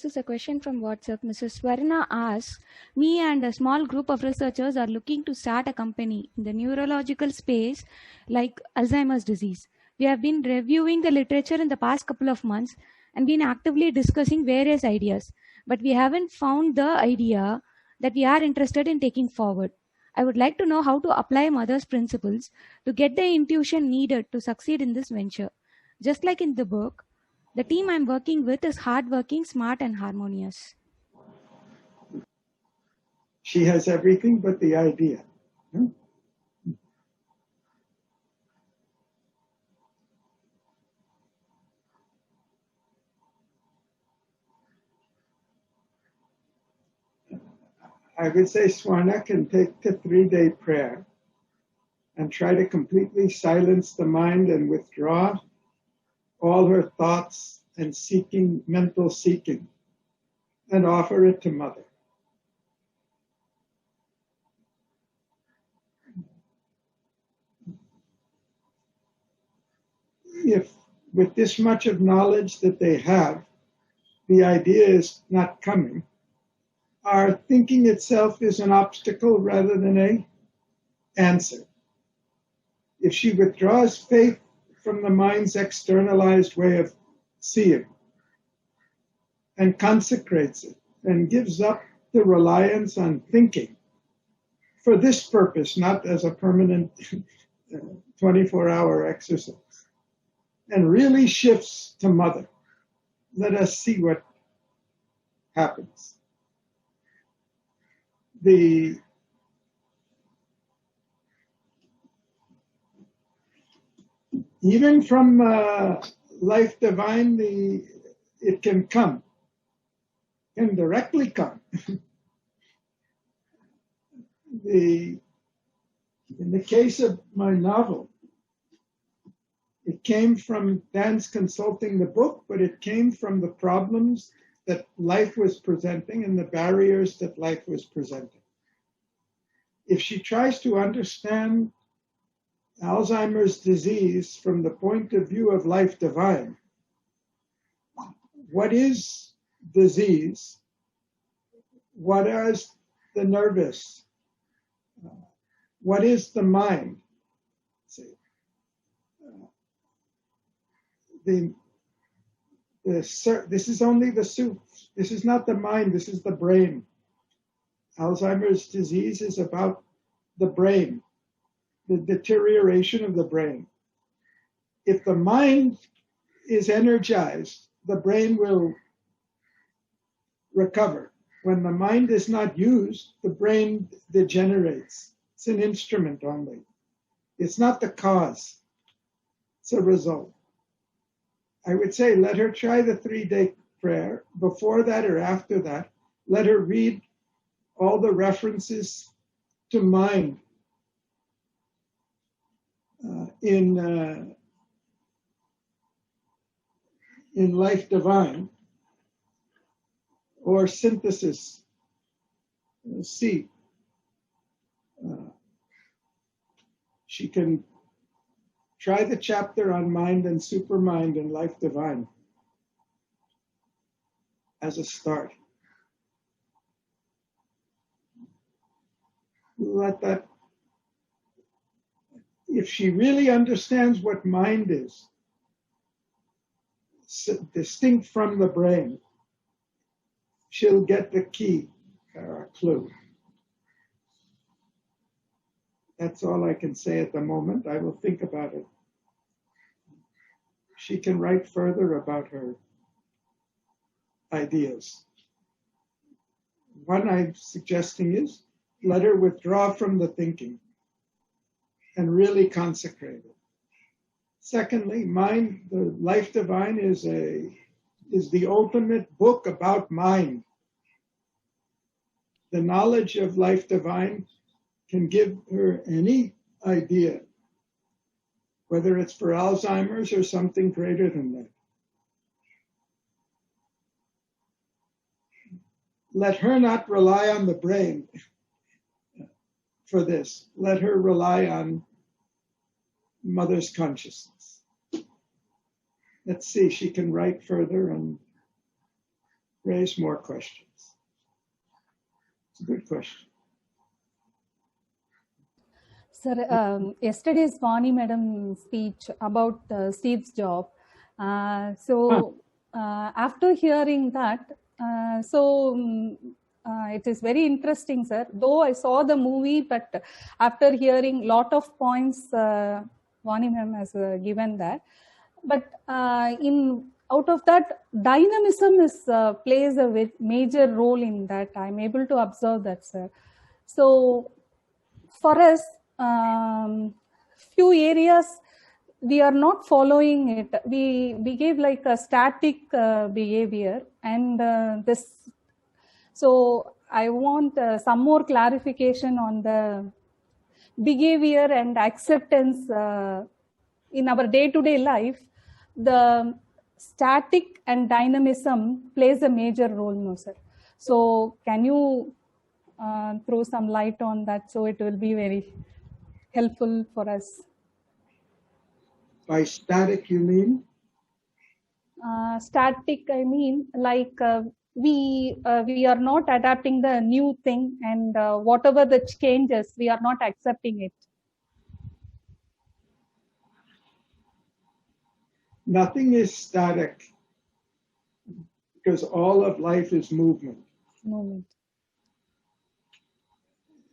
this is a question from WhatsApp. Mrs. Swarna asks, me and a small group of researchers are looking to start a company in the neurological space like Alzheimer's disease. We have been reviewing the literature in the past couple of months and been actively discussing various ideas, but we haven't found the idea that we are interested in taking forward. I would like to know how to apply mother's principles to get the intuition needed to succeed in this venture. Just like in the book, the team I'm working with is hardworking, smart, and harmonious. She has everything but the idea. I would say Swarna can take the 3-day prayer and try to completely silence the mind and withdraw all her thoughts and seeking, mental seeking, and offer it to Mother. If with this much of knowledge that they have, the idea is not coming, our thinking itself is an obstacle rather than an answer. If she withdraws faith from the mind's externalized way of seeing and consecrates it and gives up the reliance on thinking for this purpose, not as a permanent 24-hour exercise, and really shifts to Mother, let us see what happens. Even from life divine, it can come, can directly come. In the case of my novel, it came from Dan's consulting the book, but it came from the problems that life was presenting and the barriers that life was presenting. If she tries to understand Alzheimer's disease from the point of view of life divine, what is disease? What is the nervous? What is the mind? See, this is only the soup. This is not the mind, this is the brain. Alzheimer's disease is about the brain, the deterioration of the brain. If the mind is energized, the brain will recover. When the mind is not used, the brain degenerates. It's an instrument only. It's not the cause. It's a result. I would say let her try the 3-day prayer. Before that or after that, let her read all the references to mind in Life Divine or Synthesis C. She can try the chapter on mind and supermind in Life Divine as a start. Let that, if she really understands what mind is, distinct from the brain, she'll get the key or a clue. That's all I can say at the moment. I will think about it. She can write further about her ideas. One I'm suggesting is let her withdraw from the thinking and really consecrate it. Secondly, mind, the Life Divine is the ultimate book about mind. The knowledge of Life Divine can give her any idea, whether it's for Alzheimer's or something greater than that. Let her not rely on the brain for this. Let her rely on Mother's consciousness. Let's see, she can write further and raise more questions. It's a good question. Sir, yesterday's Vani Madam speech about Steve's job. After hearing that, it is very interesting, sir. Though I saw the movie, but after hearing lot of points, Vani Madam has given that. But out of that, dynamism plays a major role in that. I'm able to observe that, sir. So for us, few areas we are not following it. We behave like a static behavior, and this. So I want some more clarification on the behavior and acceptance in our day-to-day life. The static and dynamism plays a major role, no, sir. So can you throw some light on that? So it will be very helpful for us. By static, you mean? Static, I mean, like we are not adapting the new thing, and whatever the changes, we are not accepting it. Nothing is static because all of life is movement. Movement.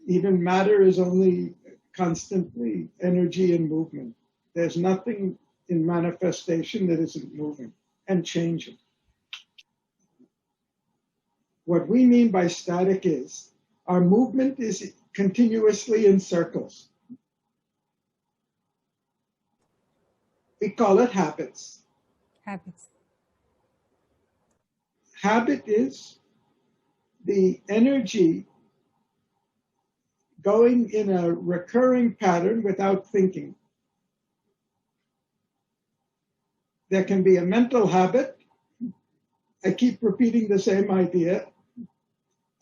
Even matter is only constantly energy and movement. There's nothing in manifestation that isn't moving and changing. What we mean by static is our movement is continuously in circles. We call it habits. Habits. Habit is the energy going in a recurring pattern without thinking. There can be a mental habit. I keep repeating the same idea.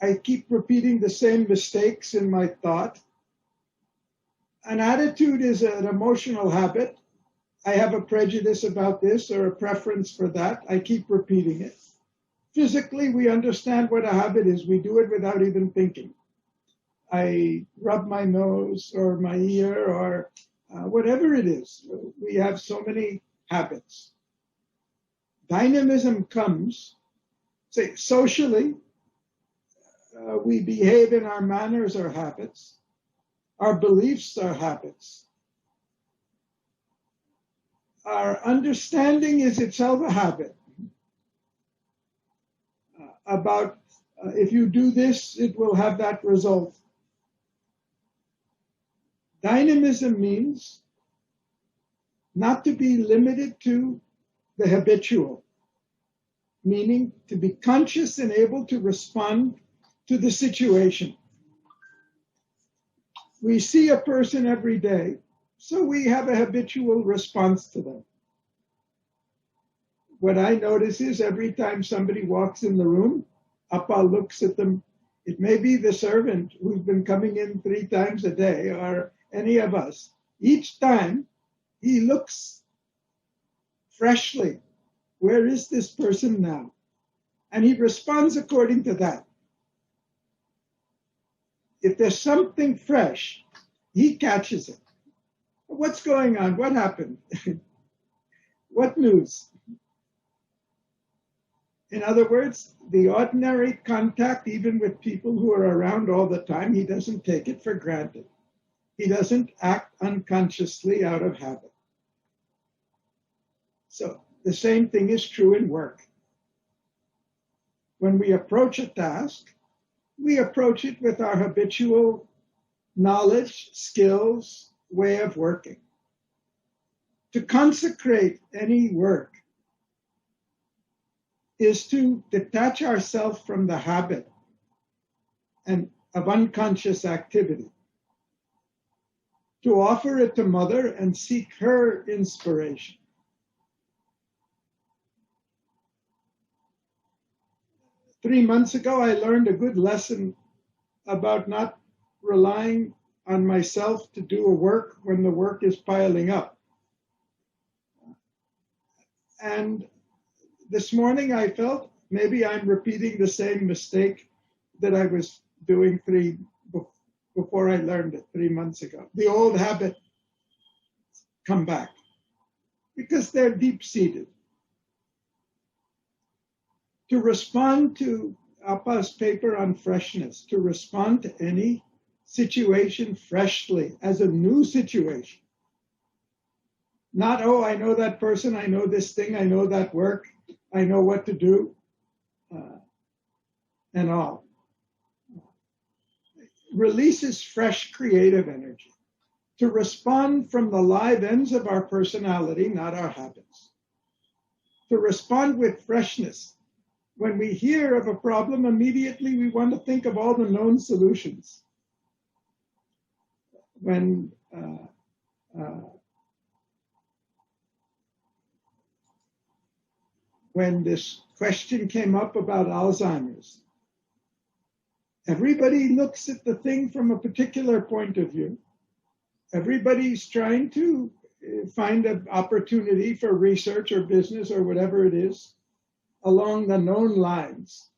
I keep repeating the same mistakes in my thought. An attitude is an emotional habit. I have a prejudice about this or a preference for that. I keep repeating it. Physically, we understand what a habit is. We do it without even thinking. I rub my nose or my ear or whatever it is. We have so many habits. Dynamism comes, say, socially, we behave in our manners or habits. Our beliefs are habits. Our understanding is itself a habit. About if you do this, it will have that result. Dynamism means not to be limited to the habitual, meaning to be conscious and able to respond to the situation. We see a person every day, so we have a habitual response to them. What I notice is every time somebody walks in the room, Appa looks at them. It may be the servant who's been coming in 3 times a day or any of us. Each time he looks freshly. Where is this person now? And he responds according to that. If there's something fresh, he catches it. What's going on? What happened? What news? In other words, the ordinary contact, even with people who are around all the time, he doesn't take it for granted. He doesn't act unconsciously out of habit. So the same thing is true in work. When we approach a task, we approach it with our habitual knowledge, skills, way of working. To consecrate any work is to detach ourselves from the habit and of unconscious activity, to offer it to Mother and seek her inspiration. Three months ago, I learned a good lesson about not relying on myself to do a work when the work is piling up. And this morning I felt maybe I'm repeating the same mistake that I was doing before I learned it 3 months ago. The old habit come back because they're deep-seated. To respond to Appa's paper on freshness, to respond to any situation freshly as a new situation. Not, oh, I know that person, I know this thing, I know that work, I know what to do, and all. Releases fresh creative energy to respond from the live ends of our personality, not our habits. To respond with freshness. When we hear of a problem, immediately we want to think of all the known solutions. When this question came up about Alzheimer's, everybody looks at the thing from a particular point of view. Everybody's trying to find an opportunity for research or business or whatever it is along the known lines.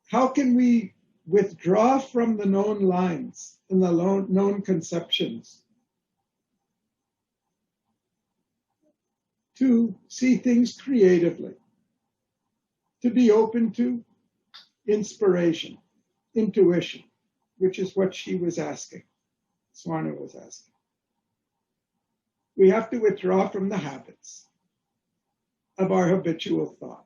How can we withdraw from the known lines and the known conceptions to see things creatively, to be open to inspiration, intuition, which is what she was asking, Swarna was asking. We have to withdraw from the habits of our habitual thought.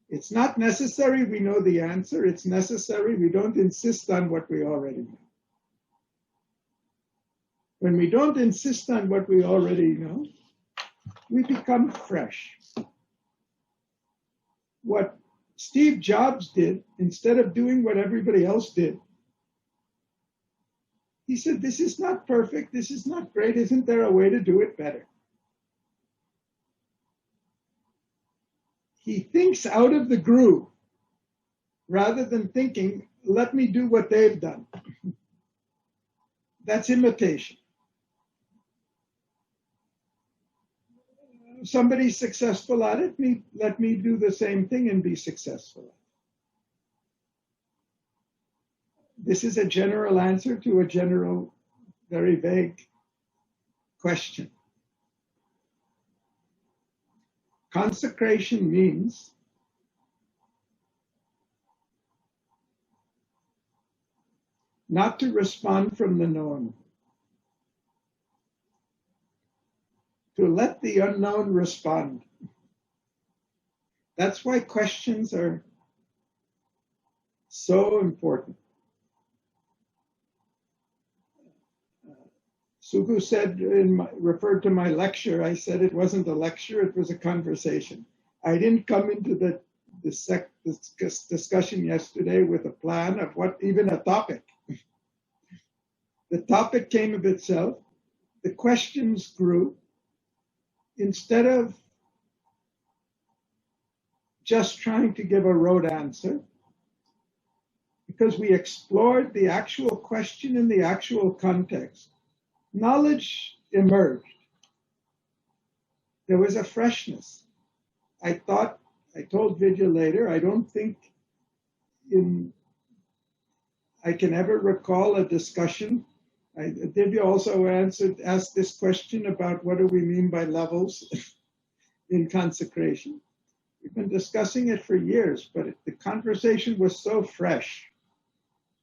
It's not necessary we know the answer. It's necessary we don't insist on what we already know. When we don't insist on what we already know, we become fresh. What Steve Jobs did, instead of doing what everybody else did, he said, this is not perfect, this is not great, isn't there a way to do it better? He thinks out of the groove rather than thinking, let me do what they've done. That's imitation. Somebody's successful at it, let me do the same thing and be successful. This is a general answer to a general, very vague question. Consecration means not to respond from the known, to let the unknown respond. That's why questions are so important. Sugu said, referred to my lecture, I said it wasn't a lecture, it was a conversation. I didn't come into the discussion yesterday with a plan of what, even a topic. The topic came of itself, the questions grew. Instead of just trying to give a rote answer, because we explored the actual question in the actual context, knowledge emerged. There was a freshness. I told Vidya later, I don't think I can ever recall a discussion. Divya also asked this question about what do we mean by levels in consecration. We've been discussing it for years, but the conversation was so fresh.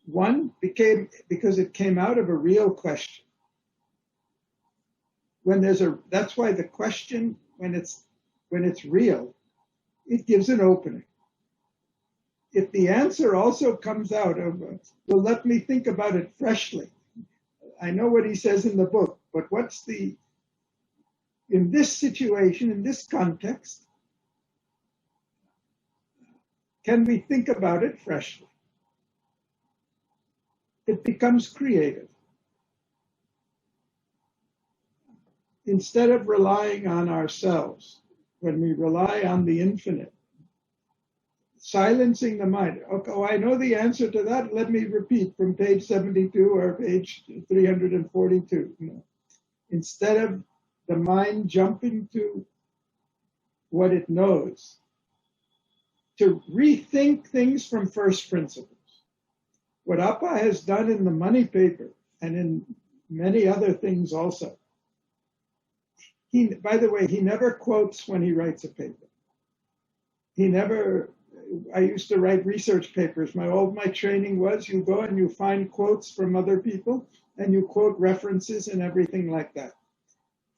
One became, because it came out of a real question. That's why the question, when it's real, it gives an opening. If the answer also comes out of, well, let me think about it freshly. I know what he says in the book, but in this situation, in this context, can we think about it freshly? It becomes creative. Instead of relying on ourselves, when we rely on the infinite, silencing the mind. Okay, oh, I know the answer to that. Let me repeat from page 72 or page 342. Instead of the mind jumping to what it knows, to rethink things from first principles. What Appa has done in the money paper and in many other things also. By the way, he never quotes when he writes a paper. I used to write research papers. My training was you go and you find quotes from other people and you quote references and everything like that.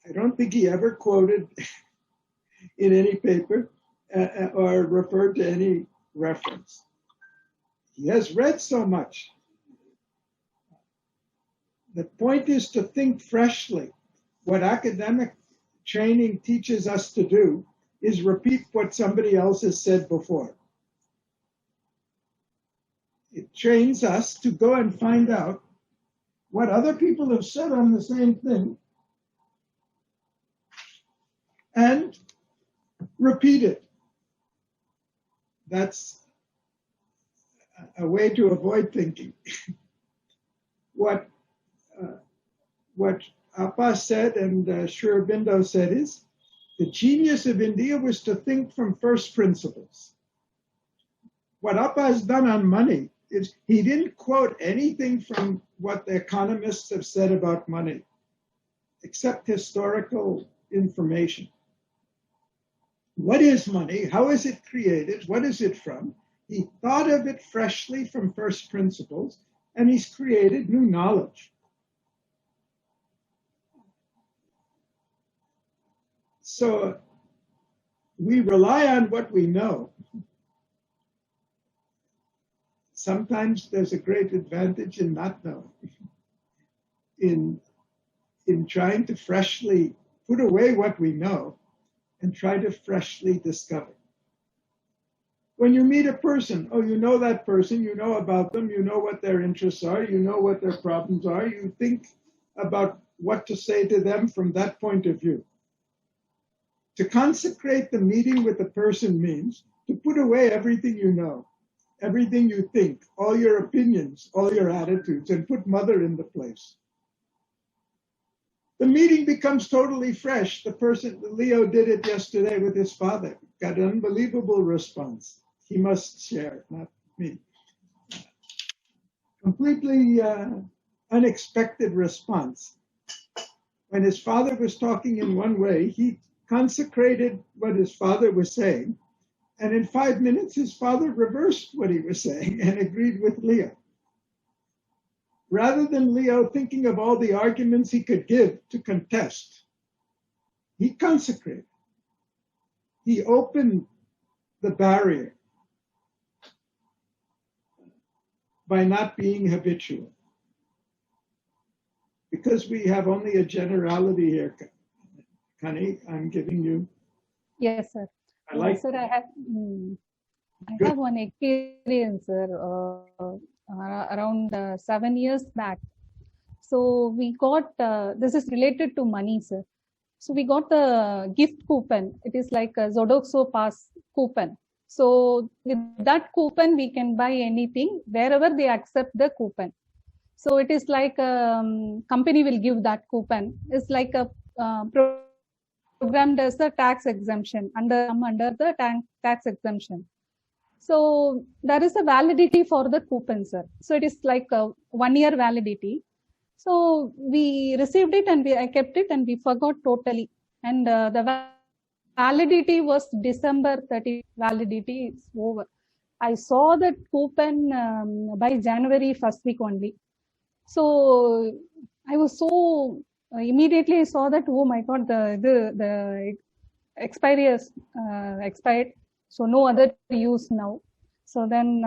I don't think he ever quoted in any paper or referred to any reference. He has read so much. The point is to think freshly. What academic training teaches us to do is repeat what somebody else has said before. It trains us to go and find out what other people have said on the same thing and repeat it. That's a way to avoid thinking. What Appa said and Sri Aurobindo said is, the genius of India was to think from first principles. What Appa has done on money is he didn't quote anything from what the economists have said about money, except historical information. What is money? How is it created? What is it from? He thought of it freshly from first principles, and he's created new knowledge. So we rely on what we know. Sometimes there's a great advantage in not knowing, in trying to freshly put away what we know and try to freshly discover. When you meet a person, you know that person, you know about them, you know what their interests are, you know what their problems are, you think about what to say to them from that point of view. To consecrate the meeting with the person means to put away everything you know, everything you think, all your opinions, all your attitudes, and put Mother in the place. The meeting becomes totally fresh. Leo did it yesterday with his father, got an unbelievable response. He must share, not me. Completely unexpected response. When his father was talking in one way, he consecrated what his father was saying, and in 5 minutes, his father reversed what he was saying and agreed with Leo. Rather than Leo thinking of all the arguments he could give to contest, he consecrated. He opened the barrier by not being habitual. Because we have only a generality here, Connie, I'm giving you. Yes, sir. Sir, I have one experience, sir, around 7 years back. So we got, this is related to money, sir. So we got the gift coupon. It is like a Zodoxo Pass coupon. So with that coupon, we can buy anything wherever they accept the coupon. So it is like company will give that coupon. It's like a programmed as a tax exemption under the tax exemption. So there is a validity for the coupon, sir. So it is like a 1 year validity. So we received it and I kept it and we forgot totally. And the validity was December 30. Validity is over. I saw that coupon by January 1st week only. So I was so immediately I saw that, oh my God, the expiry has expired. So no other use now. So then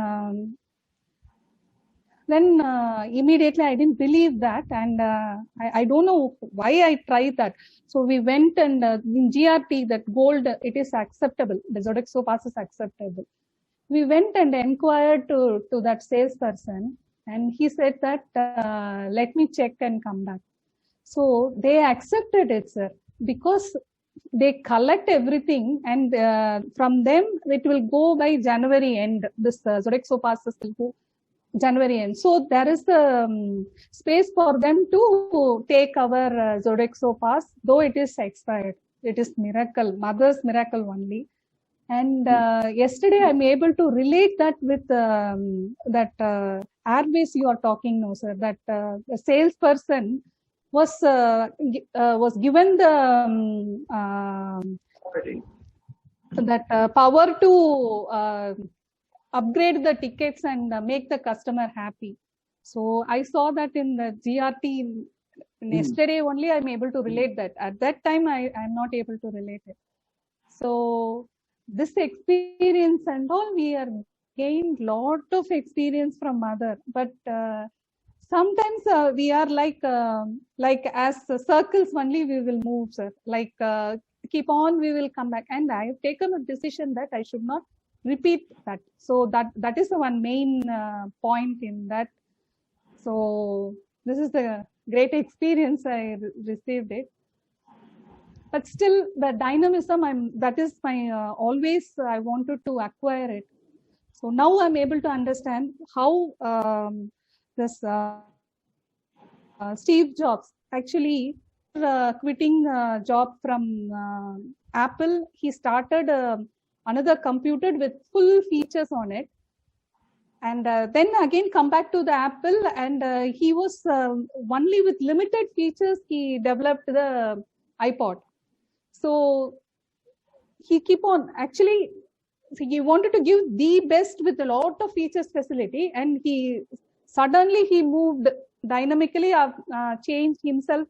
immediately I didn't believe that, and I don't know why I tried that. So we went and in GRT, that gold, it is acceptable. The Zodoxo Pass is acceptable. We went and inquired to that salesperson, and he said that let me check and come back. So they accepted it, sir, because they collect everything, and from them it will go by January end. This Zodoxo passes will go January end. So there is the space for them to take our Zodoxo pass, though it is expired. It is miracle, mother's miracle only. And yesterday I'm able to relate that with that airbase you are talking now, sir. That the salesperson was given the power to upgrade the tickets and make the customer happy. So I saw that in the GRT yesterday only. I'm able to relate that. At that time, I'm not able to relate it. So this experience and all, we are gained lot of experience from mother, but sometimes we are like as circles only we will move, sir. Like keep on, we will come back. And I have taken a decision that I should not repeat that. So that is the one main point in that. So this is the great experience I received it. But still, the dynamism, that is my always I wanted to acquire it. So now I'm able to understand how this Steve Jobs actually quitting job from Apple, he started another computer with full features on it, and then again come back to the Apple, and he was only with limited features he developed the iPod. So he keep on, actually he wanted to give the best with a lot of features facility, and he suddenly he moved dynamically, changed himself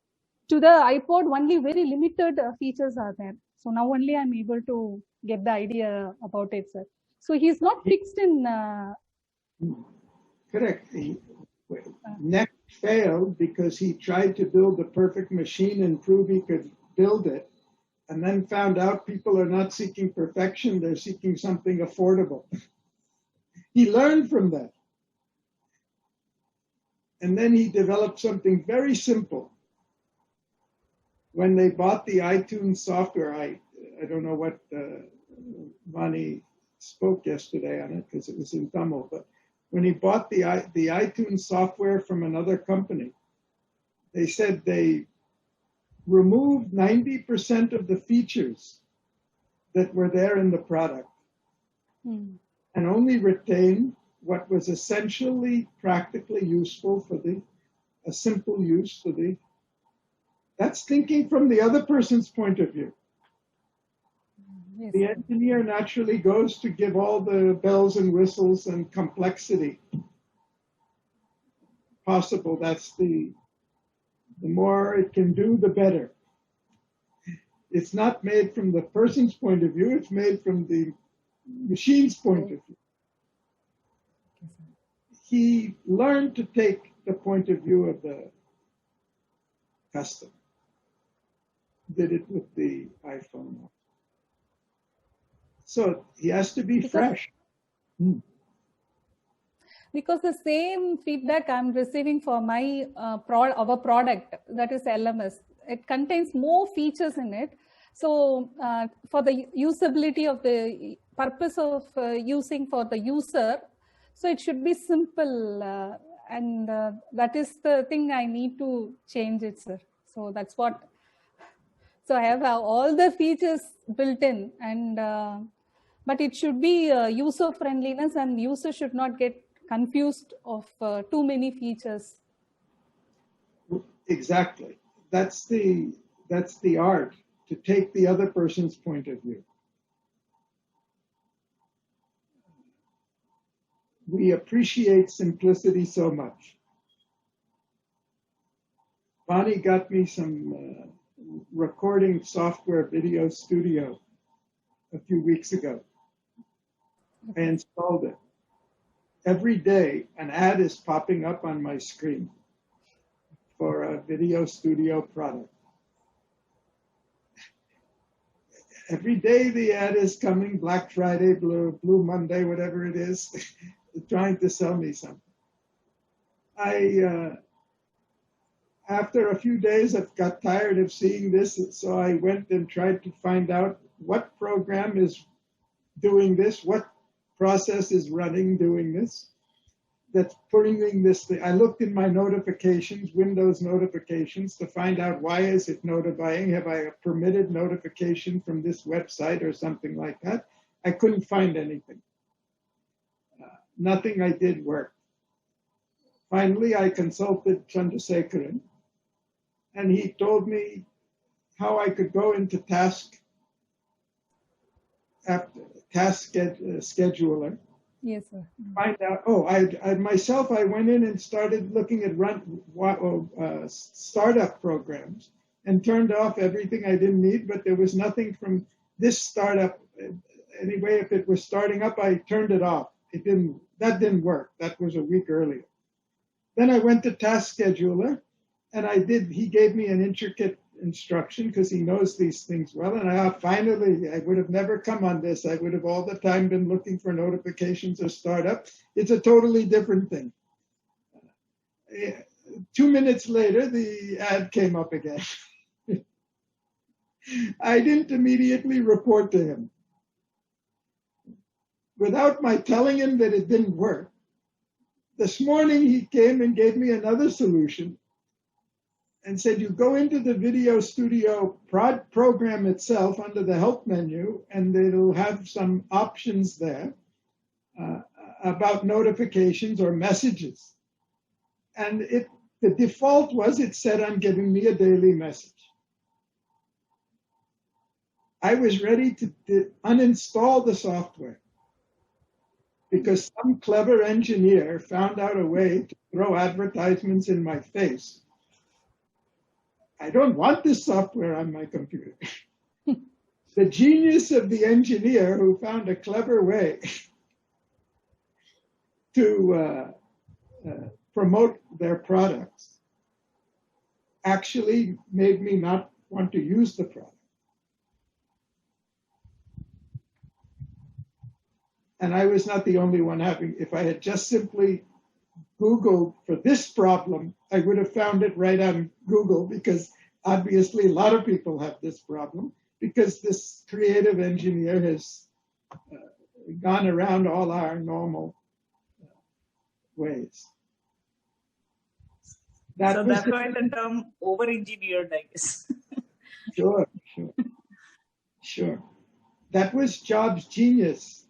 to the iPod. Only very limited features are there. So now only I'm able to get the idea about it, sir. So he's not fixed in. Correct. Next failed because he tried to build the perfect machine and prove he could build it, and then found out people are not seeking perfection, they're seeking something affordable. He learned from that. And then he developed something very simple. When they bought the iTunes software, I don't know what Vani spoke yesterday on it because it was in Tamil, but when he bought the iTunes software from another company, they said they removed 90% of the features that were there in the product and only retained what was essentially practically useful for a simple use for that's thinking from the other person's point of view. Yes. The engineer naturally goes to give all the bells and whistles and complexity possible. That's the more it can do, the better. It's not made from the person's point of view, it's made from the machine's point of view. He learned to take the point of view of the customer. Did it with the iPhone. So he has to be fresh. Because the same feedback I'm receiving for my our product, that is LMS, it contains more features in it. So for the usability of the purpose of using for the user, so it should be simple, and that is the thing I need to change it, sir. So that's what. So I have all the features built in, and but it should be user friendliness, and user should not get confused of too many features. Exactly. That's the art, to take the other person's point of view. We appreciate simplicity so much. Bonnie got me some recording software, video studio, a few weeks ago. I installed it. Every day, an ad is popping up on my screen for a video studio product. Every day the ad is coming, Black Friday, Blue Monday, whatever it is, trying to sell me something. After a few days, I've got tired of seeing this, so I went and tried to find out what program is doing this, what process is running doing this. that's putting this thing. I looked in my notifications, Windows notifications, to find out why is it notifying? Have I a permitted notification from this website or something like that? I couldn't find anything. Nothing I did worked. Finally, I consulted Chandrasekharan, and he told me how I could go into scheduler. Yes, sir. Find out. Oh, I myself, I went in and started looking at startup programs and turned off everything I didn't need. But there was nothing from this startup. Anyway, if it was starting up, I turned it off. It didn't. That didn't work. That was a week earlier. Then I went to Task Scheduler, and he gave me an intricate instruction because he knows these things well. And I finally, I would have never come on this. I would have all the time been looking for notifications of startup. It's a totally different thing. 2 minutes later, the ad came up again. I didn't immediately report to him. Without my telling him that it didn't work, this morning he came and gave me another solution and said, you go into the Video Studio program itself under the help menu, and it'll have some options there about notifications or messages. And the default was it said I'm giving me a daily message. I was ready to uninstall the software because some clever engineer found out a way to throw advertisements in my face. I don't want this software on my computer. The genius of the engineer who found a clever way to promote their products actually made me not want to use the product. And I was not the only one if I had just simply Googled for this problem, I would have found it right on Google, because obviously a lot of people have this problem, because this creative engineer has gone around all our normal ways. So that's why the term over-engineered, I guess. Sure. That was Jobs' genius.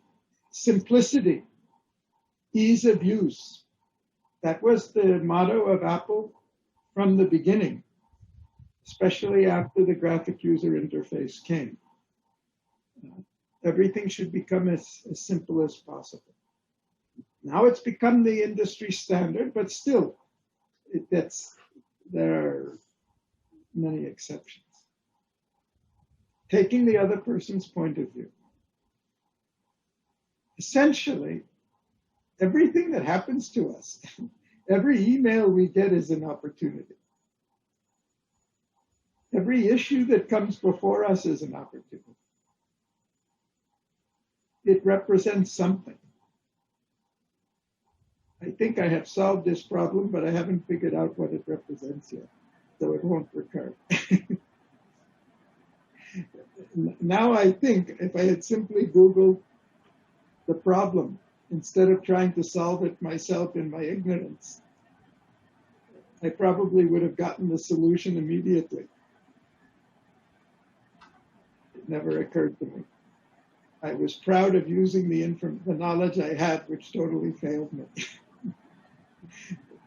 Simplicity, ease of use. That was the motto of Apple from the beginning, especially after the graphic user interface came. Everything should become as simple as possible. Now it's become the industry standard, but still, there are many exceptions. Taking the other person's point of view. Essentially, everything that happens to us, every email we get is an opportunity. Every issue that comes before us is an opportunity. It represents something. I think I have solved this problem, but I haven't figured out what it represents yet, so it won't recur. Now I think if I had simply Googled the problem instead of trying to solve it myself in my ignorance, I probably would have gotten the solution immediately. It never occurred to me. I was proud of using the knowledge I had, which totally failed me.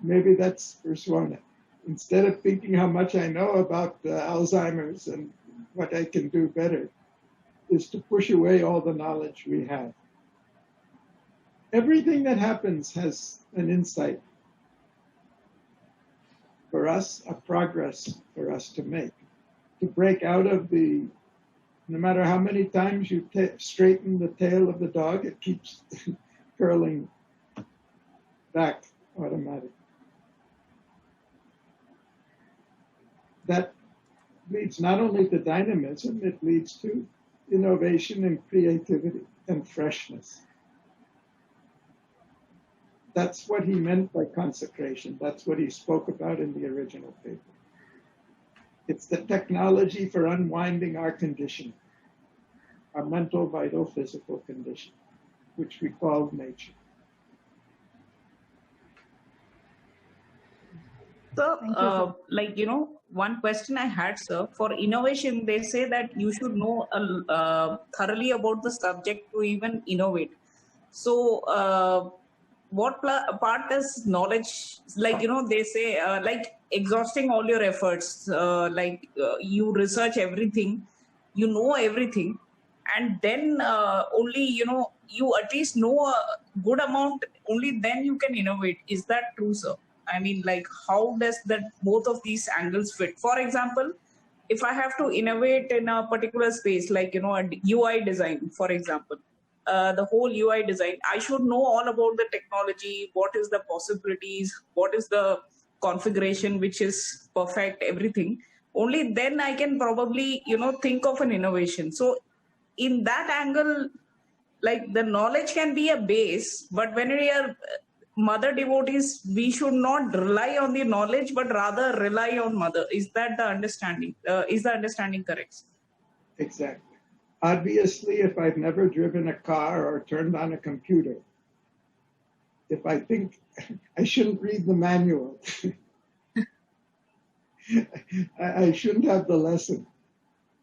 Maybe that's Swarna. Instead of thinking how much I know about Alzheimer's and what I can do better, is to push away all the knowledge we have. Everything that happens has an insight for us, a progress for us to make, to break out of no matter how many times you straighten the tail of the dog, it keeps curling back automatically. That leads not only to dynamism, it leads to innovation and creativity and freshness. That's what he meant by consecration. That's what he spoke about in the original paper. It's the technology for unwinding our condition, our mental, vital, physical condition, which we call nature. So, Thank you, sir. one question I had, sir, for innovation, they say that you should know thoroughly about the subject to even innovate. So, what part is knowledge? They say, exhausting all your efforts, you research everything, you know everything, and then only, you at least know a good amount, only then you can innovate. Is that true, sir? I mean, like, how does that both of these angles fit? For example, if I have to innovate in a particular space, like, a UI design, for example, the whole UI design, I should know all about the technology, what is the possibilities, what is the configuration, which is perfect, everything. Only then I can probably, think of an innovation. So in that angle, like, the knowledge can be a base, but when we are mother devotees, we should not rely on the knowledge, but rather rely on mother. Is that the understanding? Is the understanding correct? Exactly. Obviously, if I've never driven a car or turned on a computer, if I think I shouldn't read the manual, I shouldn't have the lesson.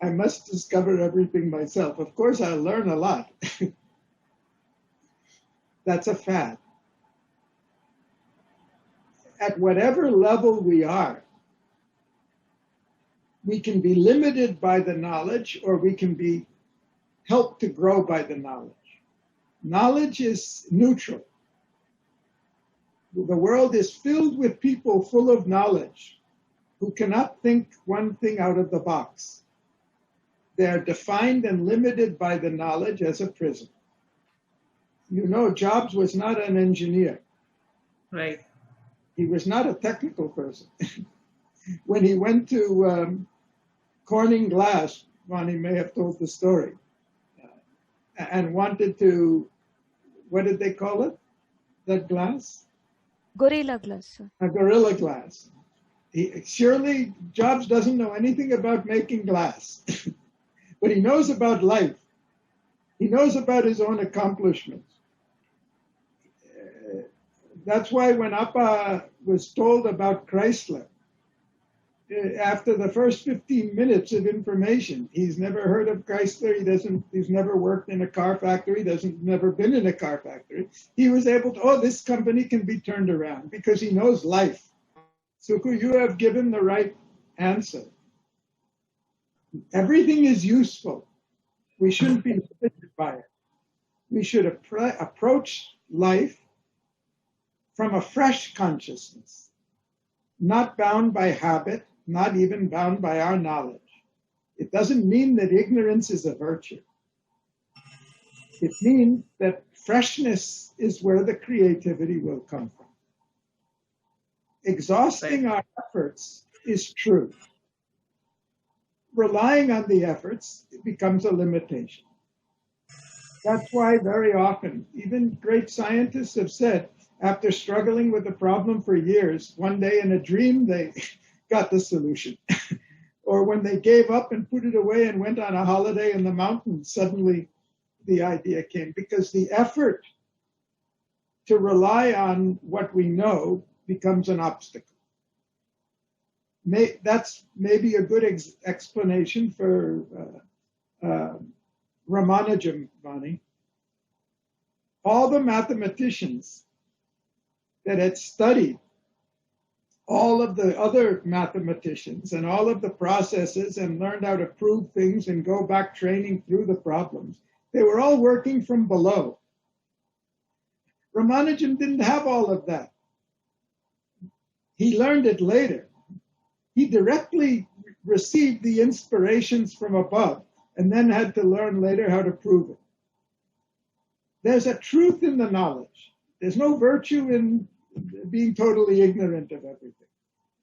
I must discover everything myself. Of course, I'll learn a lot. That's a fad. At whatever level we are, we can be limited by the knowledge or we can be helped to grow by the knowledge. Knowledge is neutral. The world is filled with people full of knowledge who cannot think one thing out of the box. They are defined and limited by the knowledge as a prison. You know, Jobs was not an engineer. Right. He was not a technical person. When he went to Corning Glass, Ronnie may have told the story, and wanted to, what did they call it? That glass? Gorilla Glass, sir. A Gorilla Glass. Surely Jobs doesn't know anything about making glass, but he knows about life. He knows about his own accomplishments. That's why when Appa was told about Chrysler, after the first 15 minutes of information, he's never heard of Chrysler, he's never worked in a car factory, never been in a car factory. He was able to, this company can be turned around because he knows life. Suku, you have given the right answer. Everything is useful. We shouldn't be limited by it. We should approach life from a fresh consciousness, not bound by habit, not even bound by our knowledge. It doesn't mean that ignorance is a virtue. It means that freshness is where the creativity will come from. Exhausting our efforts is true. Relying on the efforts, it becomes a limitation. That's why very often, even great scientists have said, after struggling with the problem for years, one day in a dream they got the solution. Or when they gave up and put it away and went on a holiday in the mountains, suddenly the idea came. Because the effort to rely on what we know becomes an obstacle. That's maybe a good explanation for Ramanujam, Vani. All the mathematicians that had studied all of the other mathematicians and all of the processes and learned how to prove things and go back training through the problems, they were all working from below. Ramanujam didn't have all of that. He learned it later. He directly received the inspirations from above and then had to learn later how to prove it. There's a truth in the knowledge. There's no virtue in being totally ignorant of everything.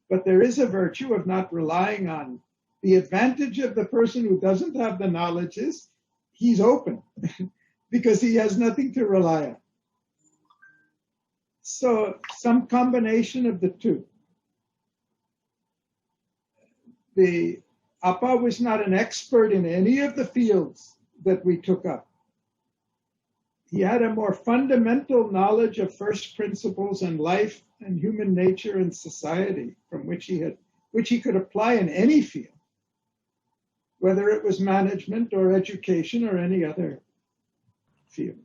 But there is a virtue of not relying on. The advantage of the person who doesn't have the knowledge is he's open because he has nothing to rely on. So some combination of the two. The Appa was not an expert in any of the fields that we took up. He had a more fundamental knowledge of first principles in life and human nature and society, from which he could apply in any field, whether it was management or education or any other field.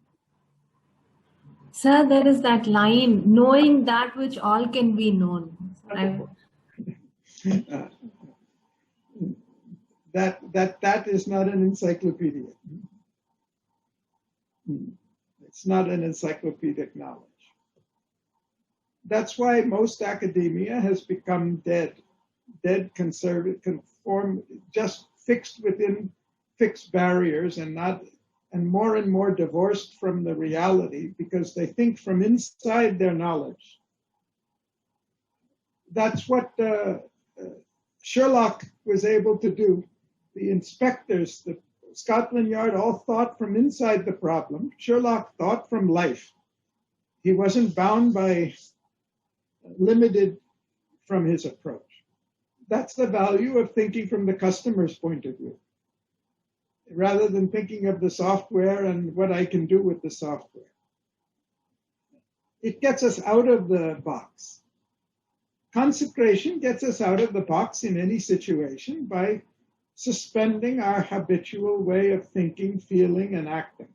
Sir, there is that line, knowing that which all can be known. That is not an encyclopedia. It's not an encyclopedic knowledge. That's why most academia has become dead, conservative, conform, just fixed within fixed barriers and more divorced from the reality because they think from inside their knowledge. That's what Sherlock was able to do. The inspectors, the Scotland Yard all thought from inside the problem. Sherlock thought from life. He wasn't bound by, limited from his approach. That's the value of thinking from the customer's point of view, rather than thinking of the software and what I can do with the software. It gets us out of the box. Consecration gets us out of the box in any situation by suspending our habitual way of thinking, feeling, and acting.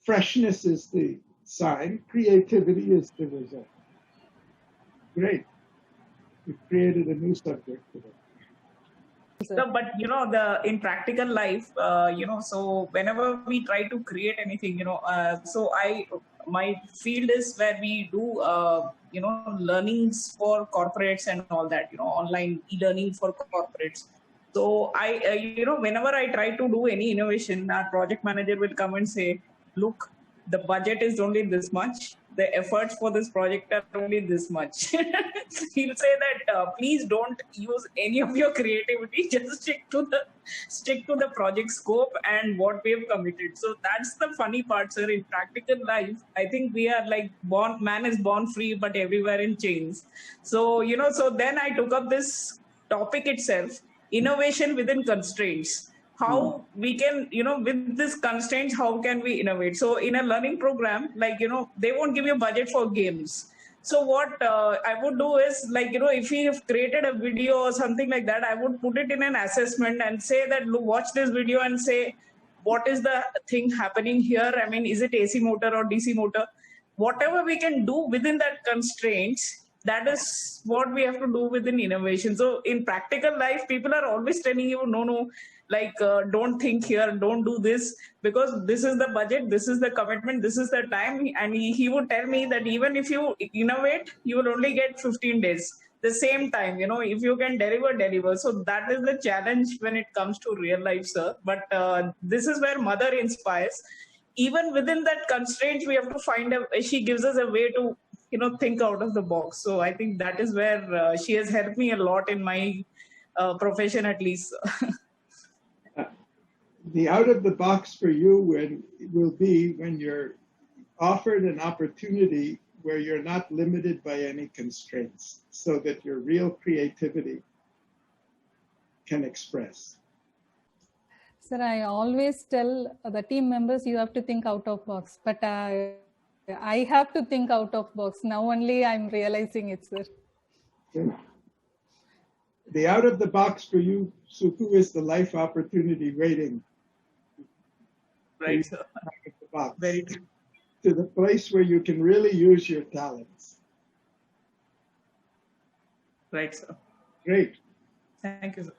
Freshness is the sign, creativity is the result. Great. We've created a new subject today. So, but in practical life, so whenever we try to create anything, my field is where we do, learnings for corporates and all that, online e-learning for corporates. So whenever I try to do any innovation, our project manager will come and say, look, the budget is only this much. The efforts for this project are only this much. He'll say that please don't use any of your creativity. Just stick to the project scope and what we have committed. So that's the funny part, sir. In practical life, I think we are like man is born free, but everywhere in chains. So so then I took up this topic itself, innovation within constraints. How we can, with these constraints, how can we innovate? So in a learning program, like, they won't give you budget for games. So what I would do is, like, if we have created a video or something like that, I would put it in an assessment and say that, look, watch this video and say, what is the thing happening here? I mean, is it AC motor or DC motor? Whatever we can do within that constraints, that is what we have to do within innovation. So in practical life, people are always telling you, no, like, don't think here, don't do this, because this is the budget, this is the commitment, this is the time. And he would tell me that even if you innovate, you will only get 15 days. The same time, if you can deliver. So that is the challenge when it comes to real life, sir. But this is where mother inspires. Even within that constraint, we have to find she gives us a way to, think out of the box. So I think that is where she has helped me a lot in my profession, at least. The out of the box for you will be when you're offered an opportunity where you're not limited by any constraints, so that your real creativity can express. Sir, I always tell the team members, you have to think out of box, but I have to think out of box. Now only I'm realizing it, sir. Yeah. The out of the box for you, Suku, is the life opportunity waiting. Right, sir. Very true. To the place where you can really use your talents. Right, sir. Great. Thank you, sir.